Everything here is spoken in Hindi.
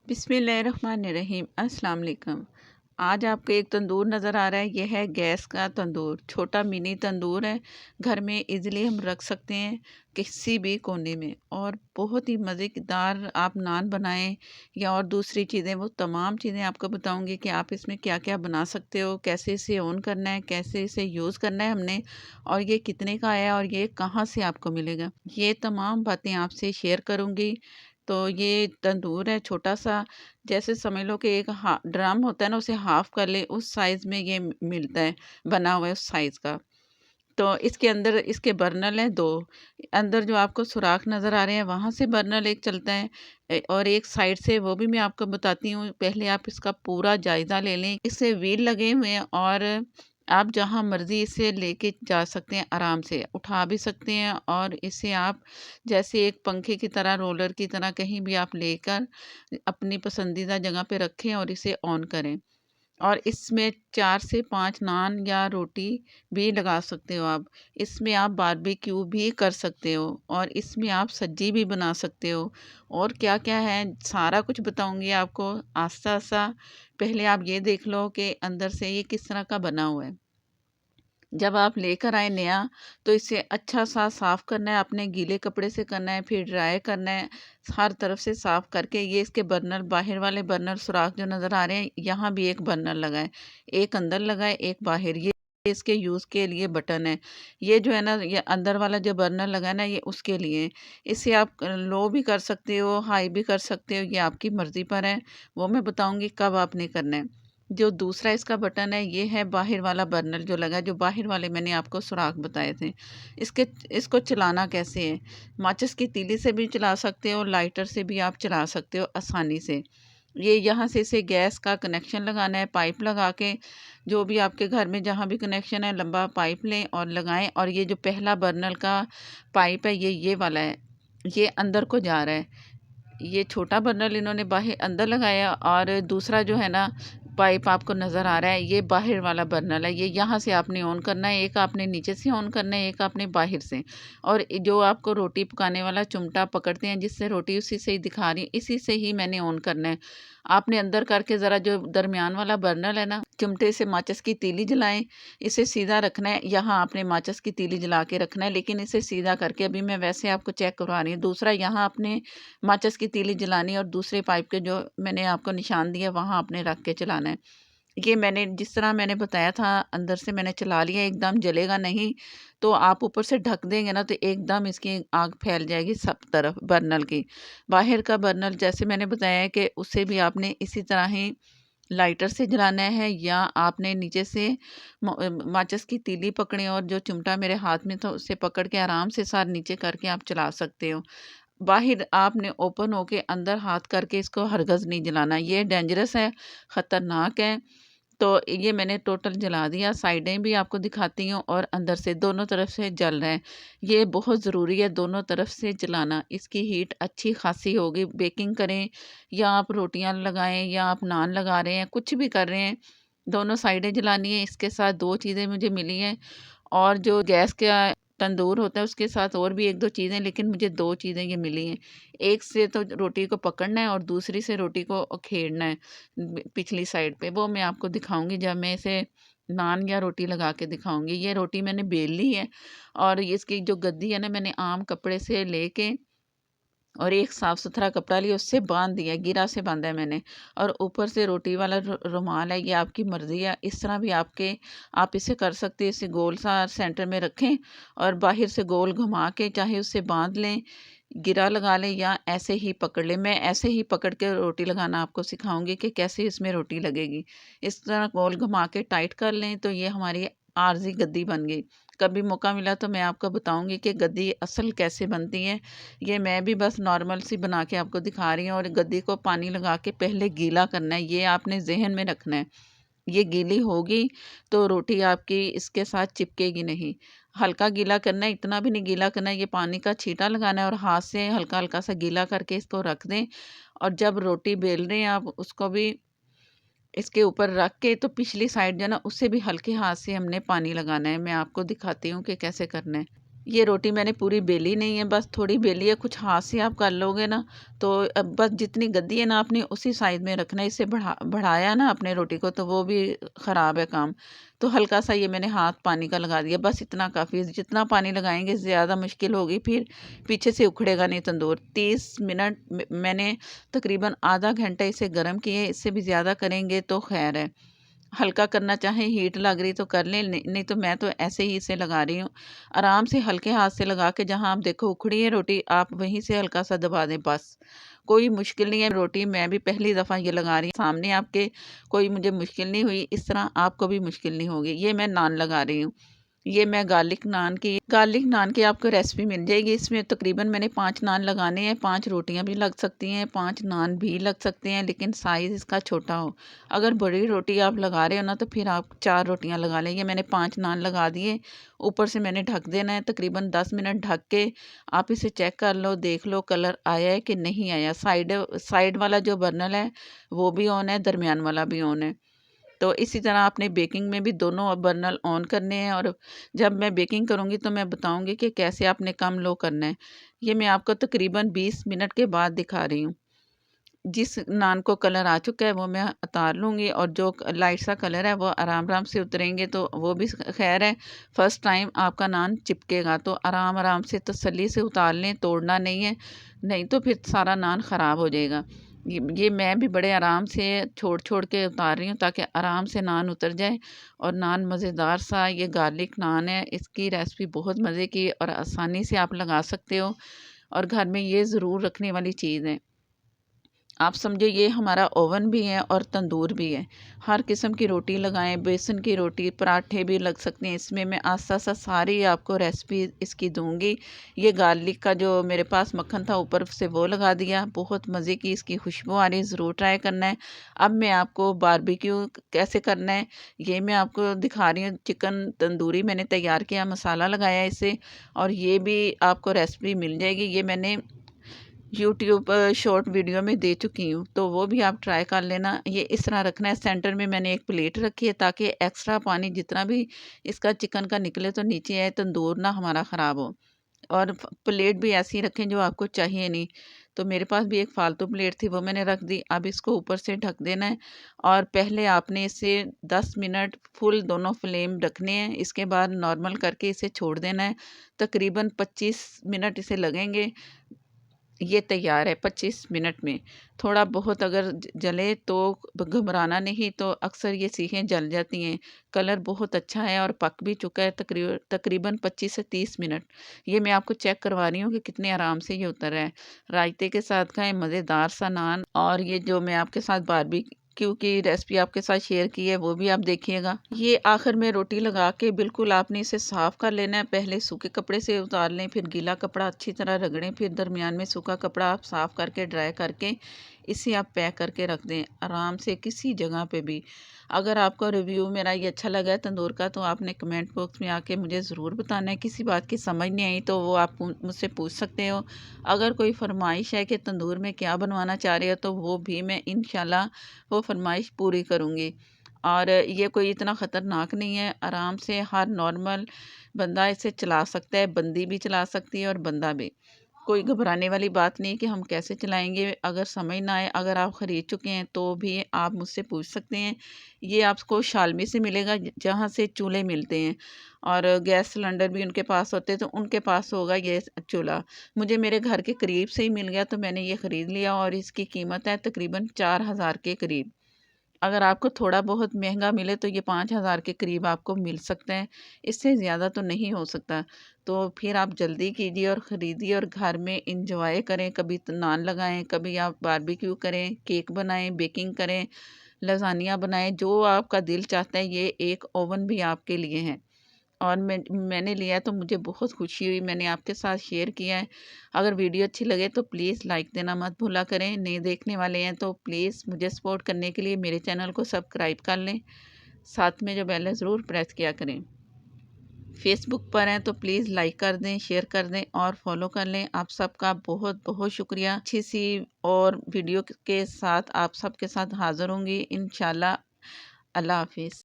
बिस्मिल्लाहिर्रहमानिर्रहीम। अस्सलाम वालेकुम। आज आपको एक तंदूर नज़र आ रहा है। यह है गैस का तंदूर, छोटा मिनी तंदूर है। घर में इजीली हम रख सकते हैं किसी भी कोने में, और बहुत ही मज़ेदार आप नान बनाएं या और दूसरी चीज़ें, वो तमाम चीज़ें आपको बताऊंगी कि आप इसमें क्या क्या बना सकते हो, कैसे इसे ऑन करना है, कैसे इसे यूज़ करना है हमने, और ये कितने का आया और ये कहाँ से आपको मिलेगा। ये तमाम बातें आपसे शेयर करूँगी। तो ये तंदूर है छोटा सा, जैसे समझ लो कि एक ड्रम होता है ना, उसे हाफ कर ले उस साइज़ में ये मिलता है, बना हुआ है उस साइज़ का। तो इसके अंदर इसके बर्नल हैं 2। अंदर जो आपको सुराख नज़र आ रहे हैं वहाँ से बर्नल एक चलता है, और एक साइड से, वो भी मैं आपको बताती हूँ। पहले आप इसका पूरा जायज़ा ले लें। इससे व्हील लगे हुए हैं और आप जहाँ मर्ज़ी इसे लेके जा सकते हैं, आराम से उठा भी सकते हैं, और इसे आप जैसे एक पंखे की तरह, रोलर की तरह कहीं भी आप लेकर अपनी पसंदीदा जगह पे रखें और इसे ऑन करें। और इसमें 4 से 5 नान या रोटी भी लगा सकते हो आप। इसमें आप बारबेक्यू भी कर सकते हो, और इसमें आप सब्ज़ी भी बना सकते हो, और क्या-क्या है सारा कुछ बताऊँगी आपको आस्ता-आस्ता। पहले आप ये देख लो कि अंदर से ये किस तरह का बना हुआ है। जब आप लेकर आए नया, तो इसे अच्छा-सा साफ़ करना है, अपने गीले कपड़े से करना है, फिर ड्राई करना है, हर तरफ से साफ़ करके। ये इसके बर्नर, बाहर वाले बर्नर सुराख जो नज़र आ रहे हैं, यहाँ भी एक बर्नर लगा है, एक अंदर लगा है, एक बाहर। ये इसके यूज़ के लिए बटन है। ये जो है ना, ये अंदर वाला जो बर्नर लगा है ना, ये उसके लिए है। इसे आप लो भी कर सकते हो, हाई भी कर सकते हो, ये आपकी मर्ज़ी पर है। वो मैं बताऊँगी कब आपने करना है। जो दूसरा इसका बटन है, ये है बाहर वाला बर्नर जो लगा है, जो बाहर वाले मैंने आपको सुराख बताए थे। इसके इसको चलाना कैसे है? माचिस की तीली से भी चला सकते हो, लाइटर से भी आप चला सकते हो आसानी से। ये यहाँ से इसे गैस का कनेक्शन लगाना है, पाइप लगा के, जो भी आपके घर में जहाँ भी कनेक्शन है, लंबा पाइप लें और लगाएँ। और ये जो पहला बर्नर का पाइप है, ये वाला है, ये अंदर को जा रहा है। ये छोटा बर्नल इन्होंने बाहर अंदर लगाया, और दूसरा जो है ना पाइप आपको नज़र आ रहा है, ये बाहर वाला बर्नल है। ये यहाँ से आपने ऑन करना है, एक आपने नीचे से ऑन करना है, एक आपने बाहर से। और जो आपको रोटी पकाने वाला चिमटा पकड़ते हैं जिससे रोटी, उसी से ही दिखा रही, इसी से ही मैंने ऑन करना है। आपने अंदर करके ज़रा जो दरमियान वाला बर्नल है ना, चिमटे से माचिस की तीली जलाएं, इसे सीधा रखना है। यहाँ आपने माचिस की तीली जला के रखना है, लेकिन इसे सीधा करके, अभी मैं वैसे आपको चेक करवा रही हूँ। दूसरा, यहाँ आपने माचिस की तीली जलानी, और दूसरे पाइप के जो मैंने आपको निशान दिया, वहाँ आपने रख के चलाना है। ये मैंने जिस तरह मैंने बताया था, अंदर से मैंने चला लिया, एकदम जलेगा नहीं। तो आप ऊपर से ढक देंगे ना, तो एकदम इसकी आग फैल जाएगी सब तरफ बर्नल की। बाहर का बर्नल जैसे मैंने बताया है कि उसे भी आपने इसी तरह ही लाइटर से जलाना है, या आपने नीचे से माचिस की तीली पकड़े, और जो चिमटा मेरे हाथ में था उससे पकड़ के आराम से सार नीचे करके आप चला सकते हो। बाहर आपने ओपन होके अंदर हाथ करके इसको हरगिज़ नहीं जलाना, ये डेंजरस है, ख़तरनाक है। तो ये मैंने टोटल जला दिया, साइडें भी आपको दिखाती हूँ, और अंदर से दोनों तरफ से जल रहा है। ये बहुत ज़रूरी है दोनों तरफ से जलाना, इसकी हीट अच्छी खासी होगी। बेकिंग करें, या आप रोटियाँ लगाएँ, या आप नान लगा रहे हैं, कुछ भी कर रहे हैं, दोनों साइडें जलानी है। इसके साथ 2 चीज़ें मुझे मिली हैं, और जो गैस का तंदूर होता है उसके साथ और भी 1-2 चीज़ें, लेकिन मुझे 2 चीज़ें ये मिली हैं। एक से तो रोटी को पकड़ना है, और दूसरी से रोटी को खेड़ना है पिछली साइड पे। वो मैं आपको दिखाऊँगी जब मैं इसे नान या रोटी लगा के दिखाऊँगी। ये रोटी मैंने बेल ली है, और इसकी जो गद्दी है ना, मैंने आम कपड़े से लेके, और एक साफ-सुथरा कपड़ा लिया, उससे बाँध दिया, गिरा से बाँधा है मैंने, और ऊपर से रोटी वाला रुमाल है, ये आपकी मर्ज़ी है। इस तरह भी आप इसे कर सकते हैं। इसे गोल-सा सेंटर में रखें, और बाहर से गोल घुमा के चाहे उससे बाँध लें, गिरा लगा लें, या ऐसे ही पकड़ लें। मैं ऐसे ही पकड़ के रोटी लगाना आपको सिखाऊँगी कि कैसे इसमें रोटी लगेगी। इस तरह गोल घुमा के टाइट कर लें, तो ये हमारी आरज़ी गद्दी बन गई। कभी मौका मिला तो मैं आपको बताऊँगी कि गद्दी असल कैसे बनती है। ये मैं भी बस नॉर्मल सी बना के आपको दिखा रही हूँ, और गद्दी को पानी लगा के पहले गीला करना है, ये आपने ज़हन में रखना है। ये गीली होगी तो रोटी आपकी इसके साथ चिपकेगी नहीं। हल्का गीला करना है, इतना भी नहीं गीला करना है, ये पानी का छींटा लगाना है, और हाथ से हल्का-हल्का सा गीला करके इसको रख दें। और जब रोटी बेल रहे हैं आप, उसको भी इसके ऊपर रख के, तो पिछली साइड जो है ना, उससे भी हल्के हाथ से हमने पानी लगाना है। मैं आपको दिखाती हूँ कि कैसे करना है। ये रोटी मैंने पूरी बेली नहीं है, बस थोड़ी बेली है। कुछ हाथ से आप कर लोगे ना, तो अब बस जितनी गद्दी है ना आपने उसी साइज़ में रखना है। इससे बढ़ाया ना आपने रोटी को तो वो भी ख़राब है काम। तो हल्का-सा ये मैंने हाथ पानी का लगा दिया, बस इतना काफ़ी है। जितना पानी लगाएँगे ज़्यादा मुश्किल होगी, फिर पीछे से उखड़ेगा नहीं तंदूर। 30 मिनट मैंने तकरीबन आधा घंटा इसे गरम किए, इससे भी ज़्यादा करेंगे तो ख़ैर है। हल्का करना चाहें, हीट लग रही तो कर लें, नहीं तो मैं तो ऐसे ही इसे लगा रही हूँ। आराम से हल्के हाथ से लगा के जहाँ आप देखो उखड़ी है रोटी, आप वहीं से हल्का-सा दबा दें बस। कोई मुश्किल नहीं है रोटी, मैं भी पहली दफ़ा ये लगा रही हूँ, सामने आपके कोई मुझे मुश्किल नहीं हुई, इस तरह आपको भी मुश्किल नहीं होगी। ये मैं नान लगा रही हूँ। ये मैं गार्लिक नान की आपको रेसिपी मिल जाएगी। इसमें तकरीबन मैंने 5 नान लगाने हैं, 5 रोटियाँ भी लग सकती हैं, 5 नान भी लग सकते हैं, लेकिन साइज़ इसका छोटा हो। अगर बड़ी रोटी आप लगा रहे हो ना तो फिर आप 4 रोटियाँ लगा लें। ये मैंने 5 नान लगा दिए, ऊपर से मैंने ढक देना है तकरीबन 10 मिनट ढक के। आप इसे चेक कर लो, देख लो कलर आया है कि नहीं आया। साइड वाला जो बर्नर है वो भी ऑन है, दरमियान वाला भी ऑन है। तो इसी तरह आपने बेकिंग में भी दोनों बर्नर ऑन करने हैं, और जब मैं बेकिंग करूँगी तो मैं बताऊँगी कि कैसे आपने कम लो करना है। ये मैं आपको तकरीबन 20 मिनट के बाद दिखा रही हूँ। जिस नान को कलर आ चुका है वो मैं उतार लूँगी, और जो लाइट सा कलर है वो आराम-आराम से उतरेंगे तो वो भी खैर है। फर्स्ट टाइम आपका नान चिपकेगा तो आराम-आराम से तसल्ली से उतार लें, तोड़ना नहीं है, नहीं तो फिर सारा नान ख़राब हो जाएगा। ये मैं भी बड़े आराम से छोड़-छोड़ के उतार रही हूँ ताकि आराम से नान उतर जाए, और नान मज़ेदार सा ये गार्लिक नान है। इसकी रेसिपी बहुत मज़े की और आसानी से आप लगा सकते हो, और घर में ये ज़रूर रखने वाली चीज़ है। आप समझो ये हमारा ओवन भी है और तंदूर भी है। हर किस्म की रोटी लगाएँ, बेसन की रोटी, पराठे भी लग सकते हैं इसमें। मैं आस्ता-आस्ता सारी आपको रेसिपी इसकी दूँगी। ये गार्लिक का जो मेरे पास मक्खन था ऊपर से वो लगा दिया। बहुत मज़े की इसकी खुशबू आ रही है, ज़रूर ट्राई करना है। अब मैं आपको बारबेक्यू कैसे करना है, ये मैं आपको दिखा रही हूँ। चिकन तंदूरी मैंने तैयार किया, मसाला लगाया इसे, और ये भी आपको रेसिपी मिल जाएगी। ये मैंने यूट्यूब शॉर्ट वीडियो में दे चुकी हूँ, तो वो भी आप ट्राई कर लेना। ये इस तरह रखना है, सेंटर में मैंने एक प्लेट रखी है ताकि एक्स्ट्रा पानी जितना भी इसका चिकन का निकले तो नीचे आए, तंदूर ना हमारा ख़राब हो। और प्लेट भी ऐसी रखें जो आपको चाहिए नहीं। तो मेरे पास भी एक फ़ालतू प्लेट थी, वो मैंने रख दी। अब इसको ऊपर से ढक देना है, और पहले आपने इसे 10 मिनट फुल दोनों फ्लेम रखने हैं, इसके बाद नॉर्मल करके इसे छोड़ देना है। तकरीबन 25 मिनट इसे लगेंगे। ये तैयार है 25 मिनट में। थोड़ा बहुत अगर जले तो घबराना नहीं, तो अक्सर ये सीखें जल जाती हैं। कलर बहुत अच्छा है और पक भी चुका है तकरीबन 25 से 30 मिनट। ये मैं आपको चेक करवा रही हूँ कि कितने आराम से ये उतर रहा है। रायते के साथ खाएँ, मज़ेदार सा नान, और ये जो मैं आपके साथ बारबेक्यू की रेसिपी आपके साथ शेयर की है वो भी आप देखिएगा। ये आखिर में रोटी लगा के बिल्कुल आपने इसे साफ़ कर लेना है। पहले सूखे कपड़े से उतार लें, फिर गीला कपड़ा अच्छी तरह रगड़ें, फिर दरमियान में सूखा कपड़ा आप साफ़ करके ड्राई करके इसे आप पैक करके रख दें आराम से किसी जगह पे भी। अगर आपको रिव्यू मेरा ये अच्छा लगा है तंदूर का, तो आपने कमेंट बॉक्स में आके मुझे ज़रूर बताना है। किसी बात की समझ नहीं आई तो वो आप मुझसे पूछ सकते हो। अगर कोई फ़रमाइश है कि तंदूर में क्या बनवाना चाह रहे हो, तो वो भी मैं इंशाल्लाह वो फ़रमाइश पूरी करूँगी। और ये कोई इतना ख़तरनाक नहीं है, आराम से हर नॉर्मल बंदा इसे चला सकता है, बंदी भी चला सकती है और बंदा भी। कोई घबराने वाली बात नहीं कि हम कैसे चलाएँगे, अगर समझ ना आए, अगर आप ख़रीद चुके हैं तो भी आप मुझसे पूछ सकते हैं। ये आपको शालमी से मिलेगा जहाँ से चूल्हे मिलते हैं, और गैस सिलेंडर भी उनके पास होते हैं, तो उनके पास होगा ये चूल्हा। मुझे मेरे घर के करीब से ही मिल गया तो मैंने ये ख़रीद लिया, और इसकी कीमत है तकरीबन 4000 के करीब। अगर आपको थोड़ा बहुत महँगा मिले तो ये 5000 के करीब आपको मिल सकता है, इससे ज़्यादा तो नहीं हो सकता। तो फिर आप जल्दी कीजिए और ख़रीदिए और घर में एन्जॉय करें, कभी नान लगाएँ, कभी आप बारबेक्यू करें, केक बनाएँ, बेकिंग करें, लज़ानिया बनाएँ, जो आपका दिल चाहता है। ये एक ओवन भी आपके लिए है, और मैंने लिया है तो मुझे बहुत खुशी हुई, मैंने आपके साथ शेयर किया है। अगर वीडियो अच्छी लगे तो प्लीज़ लाइक देना मत भूला करें। नए देखने वाले हैं तो प्लीज़ मुझे सपोर्ट करने के लिए मेरे चैनल को सब्सक्राइब कर लें। साथ में जो बेल है ज़रूर प्रेस किया करें। फेसबुक पर हैं तो प्लीज़ लाइक कर दें, शेयर कर दें और फॉलो कर लें। आप सबका बहुत-बहुत शुक्रिया। अच्छी सी और वीडियो के साथ आप सबके साथ हाज़िर होंगी इंशाल्लाह। अल्लाह हाफ़िज़।